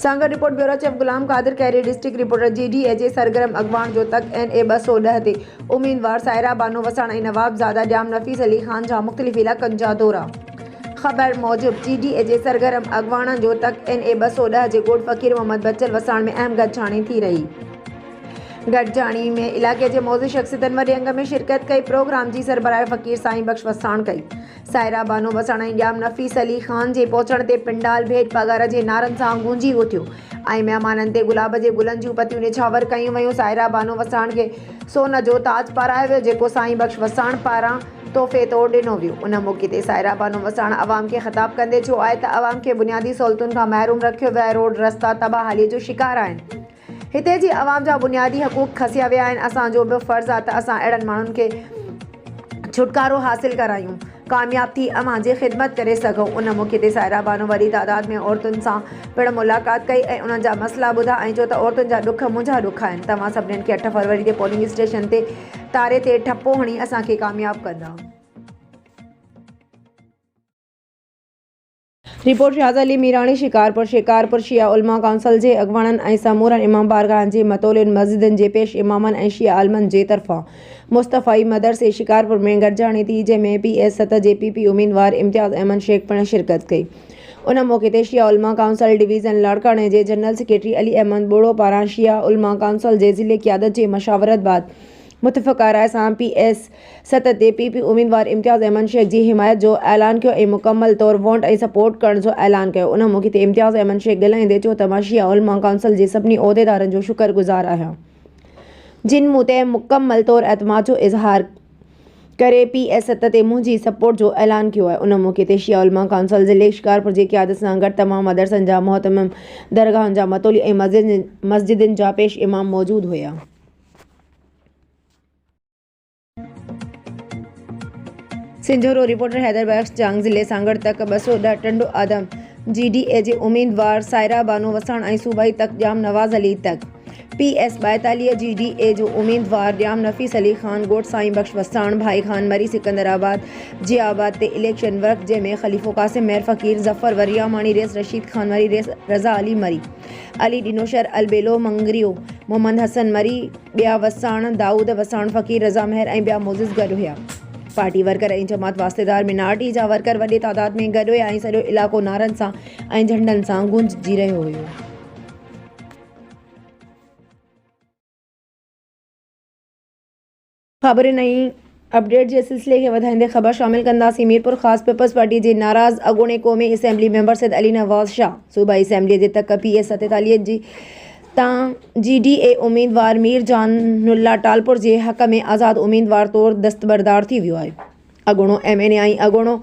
Sanghar report bureau chief Ghulam Qadir कैरी district reporter GDAJ सरगरम अगवाण जो तक NA 210 ते उम्मीदवार सायरा बानो वसाण ऐं नवाबज़ादा ॾियाम नफ़ीस अली ख़ान जा मुख़्तलिफ़ इलाक़नि जा दौरा। ख़बर मूजिब GDAJ सरगरम अगवाण जो तक NA 210 जे ॻोठ फ़कीर मोहम्मद बचल वसाण में अहम गॾजाणी थी रही। गॾजाणी में इलाक़े जे मौज़ूद शख़्सियतनि वॾे अंग में शिरकत कई। प्रोग्राम जी सरबराह फ़कीर साईं बख़्श वसाण कई। सायरा बानो वसाण ऐं ॾियाम नफ़ीस अली ख़ान जे पहुचण ते पिंडाल भेट पगार जे नारनि सां गूंजी उथियो ऐं महिमाननि ते गुलाब जे गुलनि जूं पतियूं निछावर कयूं वयूं। सायरा बानो वसाण खे सोन जो ताज पारायो वियो जेको साईं बख़्श वसाण पारां तोहफ़े तौरु ॾिनो वियो। उन मौक़े ते सायरा बानो वसाण अवाम खे ख़िताब कंदे चयो आहे त अवाम खे बुनियादी सहूलियतुनि खां महरूम रखियो वियो आहे। रोड रस्ता तबाहालीअ जो शिकार आहिनि। हिते जी अवाम जा बुनियादी हक़ूक़ खसिया विया आहिनि। असांजो बि फ़र्ज़ु आहे त असां अहिड़नि माण्हुनि खे छुटकारो हासिल करायूं, कामयाब थी अवां जी ख़िदमत करे सघूं। उन मौक़े ते सायरा बानो वॾी तादाद में औरतुनि सां पिणु मुलाक़ात कई ऐं उन्हनि जा मसला ॿुधा ऐं चयो त औरतुनि जा ॾुख मुंहिंजा ॾुख आहिनि। तव्हां सभिनीनि खे 8 फरवरी ते पोलिंग स्टेशन ते तारे ते ठपो हणी असांखे कामयाब कंदा। रिपोर्ट शाज़ अली मीराणी शिकारपुर शिया उलमा काउंसिल जे अगवाणनि ऐं समूरन इमाम बारगाहनि जे मतोलियुनि मस्जिदनि जे पेश इमामनि ऐं शिया आलमनि जे तरफ़ां मुस्तफ़ाई मदरसे शिकारपुर में गॾजाणी थी जंहिंमें PS 7 जे PP उम्मीदवार इम्तियाज़ अहमद शेख पिणु शिरकत कई। उन मौक़े ते शिया उलमा काउंसिल डिवीज़न लाड़काणे जे जनरल सेक्रेटरी अली अहमद बोड़ो पारां शिया उलमा काउंसिल जे ज़िले क़ियादत जे मशावरत बाद मुतफ़क़ा राय सां PS 7 ते PP उम्मीदवार इम्तियाज़ अहमद शेख जी हिमायत जो ऐलान कयो ऐं मुकमल तौरु वोट ऐं सपोर्ट करण जो ऐलान कयो। उन मौक़े ते इम्तियाज़ अहमद शेख ॻाल्हाईंदे चयो त मां शिया उलमा काउंसिल जे सभिनी उहिदेदारनि जो शुक्रगुज़ार आहियां जिन मूं ते मुकमल तौरु एतमाद जो इज़हार करे PS 7 ते मुंहिंजी सपोर्ट जो ऐलान कयो आहे। उन मौक़े ते शिया उलमा काउंसिल ज़िले शिकारपुर जे क़ियादत सां गॾु तमामु मदरसनि जा मोहतमिम, दरगाहनि जा मतोली ऐं मस्जिदनि जा पेश इमाम मौजूदु हुया। सिंझोरो रिपोर्टर हैदर बख्श जांग ज़िले सांगड़ तक 210 टंडो आदम GDAJ उम्मीदवार सायरा बानो वसाण ऐं सूबाई तक ॾियाम नवाज़ अली तक PS 42 GDA जो उम्मीदवार ॾियाम नफ़ीस अली ख़ान ॻोठ साईं बख़्श वसाण भाई ख़ान मरी सिकंदराबाद जियाबाद ते इलेक्शन वर्क जंहिंमें ख़लीफ़ो कासिम मेर फ़कीर ज़फ़र वरिया माणी रेस रशीद ख़ान मरी रेस रज़ा अली मरी अली डिनोशर अलबेलो मंगरियो मोहम्मद हसन मरी ॿिया वसाण दाऊद वसाण फ़कीर रज़ा महर ऐं ॿिया मोज़िज़ गॾु हुया। पार्टी वर्कर ऐं जमात वास्तेदार मिनारिटी जा वर्कर वॾे तादाद में गॾु हुया ऐं सॼो इलाइक़ो नारनि सां ऐं झंडनि सां गूंजजी रहियो हुयो। ख़बरुनि ऐं अपडेट जे सिलसिले खे वधाईंदे ख़बर शामिल कंदासीं। मीरपुर ख़ासि पीपल्स पार्टी जे नाराज़ अॻूणे क़ौमी असेंबली मेंबर सैद अली नवाज़ शाह सूबाई असेंबलीअ जे तक PS 47 जी तां GDA उम्मीदवार मीर जानुल्ला टालपुर जे हक़ में आज़ाद उम्मीदवार तौरु दस्तबरदार थी वियो आहे। अॻूणो MNA ऐं अॻूणो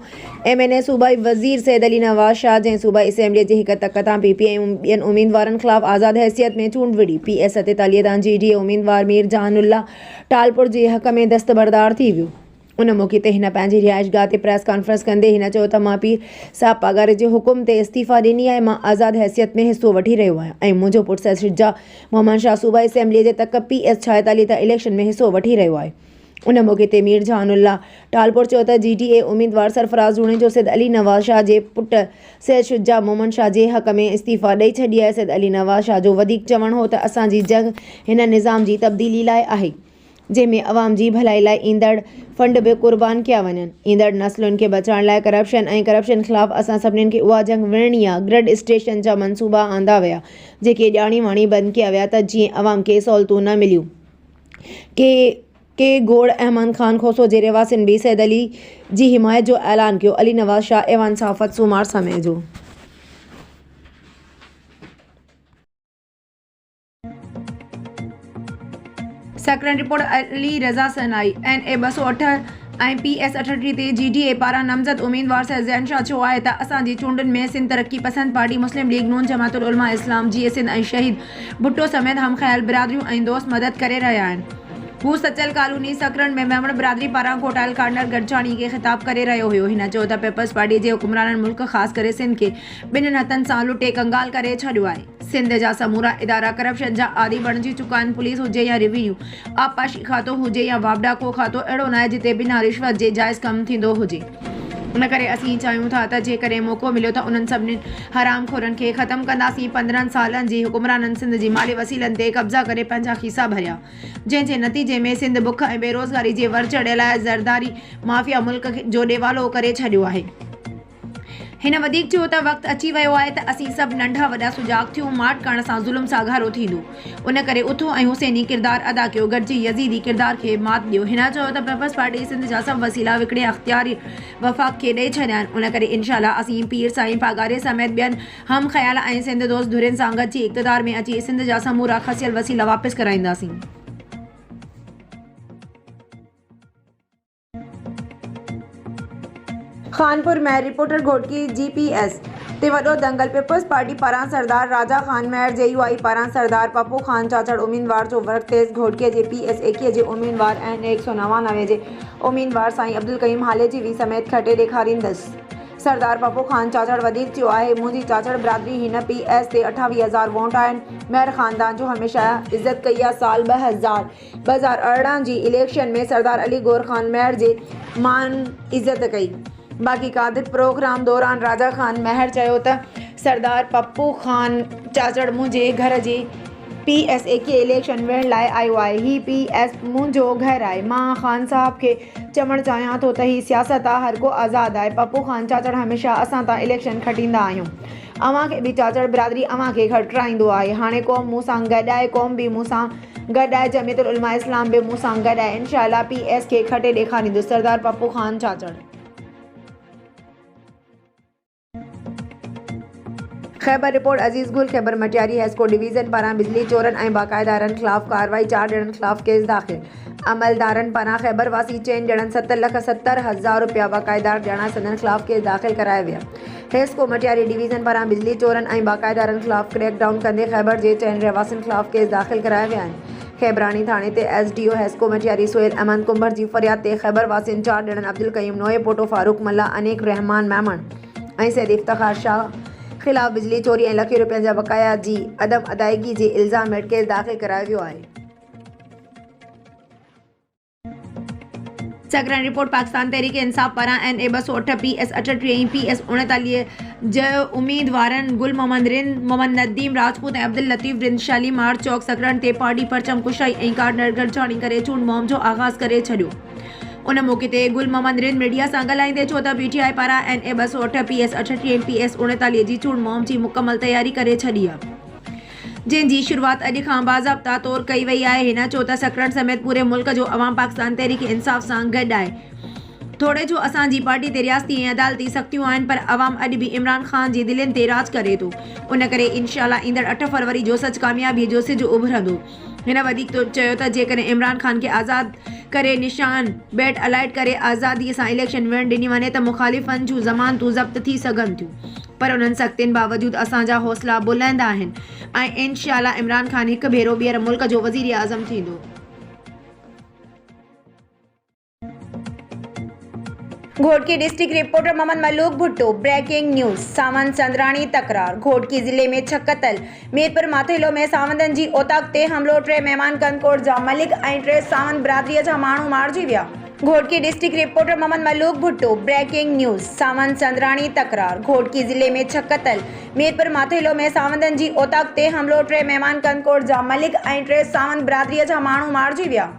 MNA सूबाई वज़ीर सैद अली नवाज़ शाह जंहिं सूबाई असेंबलीअ जे हिक तक तां PP ऐं ॿियनि उम्मीदवारनि ख़िलाफ़ आज़ाद हैसियत में चूंड विढ़ी। PS 47 तां GDA उम्मीदवार मीर जानुल्ला टालपुर जे हक़ में दस्तबरदार थी वियो। उन मौक़े ते हिन पंहिंजी रिहाइशगाह ते प्रेस कॉन्फ्रेंस कंदे हिन चयो त मां पीर साहब पगार जे हुकुम ते इस्तीफ़ा ॾिनी आहे। मां आज़ाद हैसियत में हिसो वठी रहियो आहियां ऐं मुंहिंजो पुटु सैद शुजा मोहम्मद शाह सूबाई असेंबलीअ जे तक PS 46 तां इलेक्शन में हिसो वठी रहियो आहे। उन मौक़े ते मीर जानुल्ला टालपुर चयो त GDA उम्मीदवार सरफराज़ जूणे जो सैद अली नवाज़ शाह जे पुटु सैद शुजा मोहम्मद शाह जे हक़ में इस्तीफ़ा ॾेई छॾी आहे। सैद अली नवाज़ शाह जो वधीक चवणु हो त असांजी जंग हिन निज़ाम जी तब्दीली लाइ आहे जंहिंमें अवाम जी भलाई लाइ ईंदड़ फंड बि क़ुर्बान कया वञनि। ईंदड़ नस्लुनि खे बचाइण लाइ करप्शन ख़िलाफ़ असां सभिनीनि खे उहा जंग विड़णी आहे। ग्रिड स्टेशन जा मनसूबा आंदा विया जेके ॼाणी वाणी बंदि कया विया त जीअं अवाम खे सहूलियतूं न मिलियूं। के गोड़ अहमद ख़ान खोसो जे रहवासियुनि बि सैद अली जी हिमायत जो ऐलान कयो। अली नवाज़ शाह एवान साफ़त सूमार समय जो सेक्रेटरी रिपोर्ट अली रज़ा सनाई NA 208 ऐं PS 38 ते GDA पारां नामज़द उम्मीदवार सैद ज़ैन शाह चयो आहे त असांजी चूंडुनि में सिंध तरक्की पसंद पार्टी मुस्लिम लीग नून जमातुल उलमा इस्लाम GA सिंध ऐं शहीद भुट्टो समेत हमख़्याल बिरादरियूं ऐं दोस्त मदद करे रहिया आहिनि। हू सचल कॉलोनी सकरन में मेमण बिरादरी पारां कोटायल कार्नर गॾजाणी खे ख़िताब करे रहियो हुयो। हिन चयो त पीपल्स पार्टी जे हुकुमराननि मुल्क ख़ासि करे सिंध खे ॿिन्हिनि हथनि सां लुटे कंगाल करे छॾियो आहे। सिंध जा समूरा इदारा करप्शन जा आदी बणिजी चुका आहिनि। पुलिस हुजे या रेवेन्यू, आबपाशी खातो हुजे या वापडा, को खातो अहिड़ो न आहे जिते बिना रिश्वत जे जाइज़ कमु थींदो हुजे। उन करे असीं चाहियूं था त जेकॾहिं मौक़ो मिलियो त उन्हनि सभिनी हरामखोरनि खे ख़तमु कंदासीं। 15 सालनि जी हुकुमराननि सिंध जी माली वसीलनि ते कब्ज़ा करे पंहिंजा खीसा भरिया, जंहिंजे नतीजे में सिंध बुख ऐं बेरोज़गारी जे वर चढ़ियल आहे। ज़रदारी माफ़िया मुल्क जो ॾेवालो करे छॾियो आहे। हिन वधीक चयो त वक़्तु अची वियो आहे त असीं सभु नंढा वॾा सुजाग थियूं। माठ करण सां ज़ुल्म सां घारो थींदो। उन करे उथो ऐं हुसैनी किरदारु अदा कयो, गॾिजी यज़ीदी किरदार खे मात ॾियो। हिन चयो त पीपल्स पार्टी सिंध जा सभु वसीला विकिणे अख़्तियारी वफ़ाक़ खे ॾेई छॾिया आहिनि। उन करे इनशाअल्लाह असीं पीर साईं पागारे समेत ॿियनि हम ख़याल ऐं सिंध दोस्त धुरियुनि सां गॾिजी इक़्तिदार में अची सिंध जा समूरा खसियल वसीला वापसि कराईंदासीं। खानपुर में रिपोर्टर घोटकी GPS ते वॾो दंगल। पीपल्स पार्टी पारां सरदार राजा खान महर JUI पारां सरदार पप्पू खान चाचड़ उम्मीदवार जो वर्तेज़ घोटके जे PS 21 जे उम्मीदवार ऐं 199 जे उम्मीदवार साईं अब्दुल कईम हाले जी समेत खटे ॾेखारींदसि। सरदार पप्पू खान चाचड़ वधीक चयो आहे, मुंहिंजी चाचड़ बिरादरी हिन PS ते 28,000 वोट आहिनि। महर ख़ानदान जो हमेशह इज़त कई आहे। साल 2018 जी इलेक्शन में सरदार अली गौर खान महर जे मान इज़त कई। बाक़ी कादिर प्रोग्राम दौरान राजा खान महर चयो त सरदार पप्पू खान चाचड़ मुंहिंजे घर जे PS 21 इलेक्शन विहण लाइ आयो आहे। ही PS मुंहिंजो घर आहे। मां ख़ान साहब खे चवणु चाहियां थो त ही सियासत आहे, हर को आज़ादु आहे। पप्पू खान चाचड़ हमेशह असां तां इलेक्शन खटींदा आहियूं। अव्हां खे बि चाचड़ बिरादरी अव्हां खे खटराईंदो आहे। हाणे क़ौम मूं सां गॾु आहे, क़ौम बि मूं सां गॾु आहे, जमीयतुल उलमा इस्लाम बि मूं सां गॾु आहे। इनशाअल्लाह PS खे खटे ॾेखारींदुसि। सरदार पप्पू खान चाचड़। खैबर रिपोर्ट अज़ीज़ गुल खैबर मटियारी हेस्को डिवीज़न पारां बिजली चोरनि ऐं बाक़ायदारनि ख़िलाफ़ कार्रवाई। 4 ॼणनि ख़िलाफ़ केस दाख़िल। अमलदारनि पारां खैबर वासी 4 ॼणनि 7,70,000 रुपया बाक़ायदार ॼणा सदन ख़िलाफ़ केस दाख़िल कराया विया। हेस्को मटियारी डिवीज़न पारां बिजली चोरनि ऐं बाक़ायदारनि ख़िलाफ़ क्रैकडाउन कंदे खैबर जे 4 रहवासियुनि ख़िलाफ़ केस दाख़िल कराया विया आहिनि। खैबरानी थाणे ते SDO हेस्को मटियारी सोहेल अहमद कुंभर जी फ़रियाद ते खैबर वासियुनि 4 ॼणनि अब्दुल कईम नोए पोटो फारूक मल्ला अनीक रहमान मेमन ऐं सैद इफ्तिखार शाह ख़िलाफ़ बिजली चोरी ऐं लखे रुपयनि जा बक़ाया जी अदम अदायगी जे इल्ज़ाम हेठि केस दाख़िल करायो वियो आहे। सेक्रेटरी रिपोर्ट पाकिस्तान तहरीक इंसाफ पारां NA 208 PS 38 PS 39 जे उम्मीदवारनि गुल मोहम्मद रिंद, मोहम्मद नदीम राजपूत ऐं अब्दुल लतीफ़ रिंद शालीमार चौक सकरन ते पार्टी परचम कुशाई ऐं कार्ड गॾिजाणी करे चूंड मुहिम जो आगाज़ करे छॾियो। उन मौक़े ते गुल मोहम्मद रिंद मीडिया सां ॻाल्हाईंदे चयो त PTI पारां NA 208 PS 38 PS 39 जी चूंड मुहिम जी मुकमल तयारी करे छॾी आहे, जंहिंजी शुरूआति अॼु खां बाज़ाब्ता तौरु कई वई आहे। हिन चयो त सकरन समेत पूरे मुल्क जो अवाम पाकिस्तान तहरीक इंसाफ सां गॾु आहे। थोरे जो असांजी पार्टी ते रियासती ऐं अदालती सख़्तियूं आहिनि, पर अवाम अॼु बि इमरान ख़ान जी दिलनि ते राज करे थो। उन करे इनशाअल्लाह ईंदड़ 8 फरवरी जो सच कामयाबीअ जो सिज उभरंदो। हिन वधीक चयो त जेकॾहिं इमरान ख़ान खे आज़ादु करे निशान बैट अलाइट करे आज़ादीअ सां इलेक्शन विहण ॾिनी वञे त मुख़ालिफ़नि जूं ज़मानतूं ज़ब्त थी सघनि थियूं, पर उन्हनि सख़्तियुनि बावजूदि असांजा हौसला बुलंद आहिनि ऐं इनशाअल्लाह इमरान ख़ान हिकु भेरो ॿीहर मुल्क जो वज़ीर आज़म थींदो। Ghotki district reporter Mohammad Malook Bhutto. Breaking news. Sawant Chandrani तकरार। घोटकी ज़िले में 6 क़त्ल। मीरपुर माथेलो में सावंतनि जी ओताक ते हमिलो। 3 महिमान कनकोट जा मलिक ऐं 3 सावंत बिरादरीअ जा माण्हू मारिजी विया। Ghotki district reporter Mohammad Malook Bhutto. Breaking news. Sawant Chandrani तकरार। घोटकी ज़िले में 6 क़त्ल। मीरपुर माथेलो में सावंतनि जी ओताक ते हमिलो। 3 महिमान कनकोट जा मलिक ऐं 3 सावंत बिरादरीअ जा माण्हू मारिजी विया।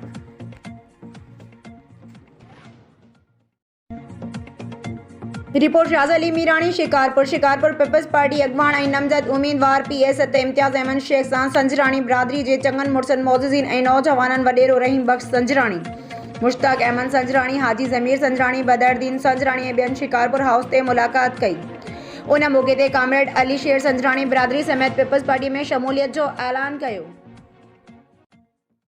Report Shaz Ali Mirani. Shikarpur Peoples Party अॻवान ऐं नमज़द उम्मीदवार PS 7 इम्तियाज़ अहमद शेख सां संजराणी बिरादरी जे चङनि मुड़सनि मौज़ूज़ीन ऐं नौजवाननि वॾेरो रहीम बख़्श संजराणी, मुश्ताक अहमद संजराणी, हाजी ज़मीर संजराणी, बदरुद्दीन संजराणी ऐं ॿियनि शिकारपुर हाउस ते मुलाक़ात कई। उन मौक़े ते कामरेड अली शेर संजराणी बिरादरी समेत पीपल्स पार्टी में शमूलियत जो ऐलान कयो।